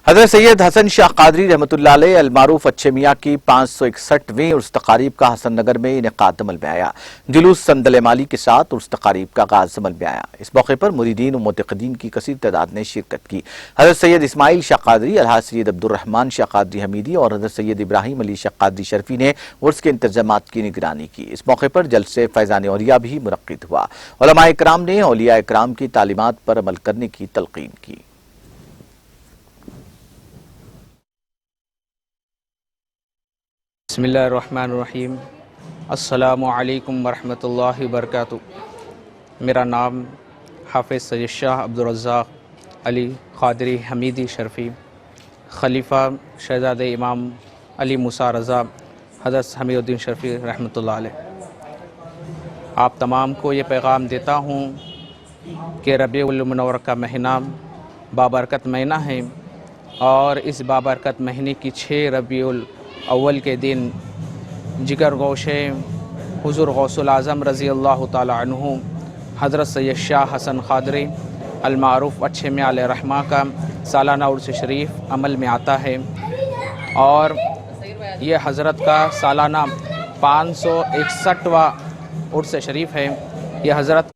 حضرت سید حسن شاہ قادری رحمۃ اللہ علیہ المعروف اچھے میاں کی 561ویں عرس تقاریب کا حسن نگر میں انعقاد عمل میں آیا۔ جلوس سندل مالی کے ساتھ عرس تقاریب کا آغاز عمل میں آیا۔ اس موقع پر مریدین و معتقدین کی کثیر تعداد نے شرکت کی۔ حضرت سید اسماعیل شاہ قادری، الحاج سید عبد الرحمن شاہ قادری حمیدی اور حضرت سید ابراہیم علی شاہ قادری شرفی نے عرس کے انتظامات کی نگرانی کی۔ اس موقع پر جلسے فیضان اولیاء بھی منعقد ہوا۔ علماء اکرام نے اولیاء اکرام کی تعلیمات پر عمل کرنے کی تلقین کی۔ بسم اللہ الرحمن الرحیم۔ السلام علیکم ورحمۃ اللہ وبرکاتہ۔ میرا نام حافظ سید شاہ عبد الرزاق علی قادری حمیدی شرفی، خلیفہ شہزادہ امام علی موسیٰ رضا حضرت حمید الدین شرفی رحمۃ اللہ علیہ۔ آپ تمام کو یہ پیغام دیتا ہوں کہ ربیع المنور کا مہینہ بابرکت مہینہ ہے، اور اس بابرکت مہینے کی 6 ربیع الاول کے دن جگر گوش حضور غوث العظم رضی اللہ تعالی عنہ حضرت سید شاہ حسن قادری المعروف اچھے میاں علیہ رحمہ کا سالانہ عرس شریف عمل میں آتا ہے، اور یہ حضرت کا سالانہ 561واں عرس شریف ہے۔ یہ حضرت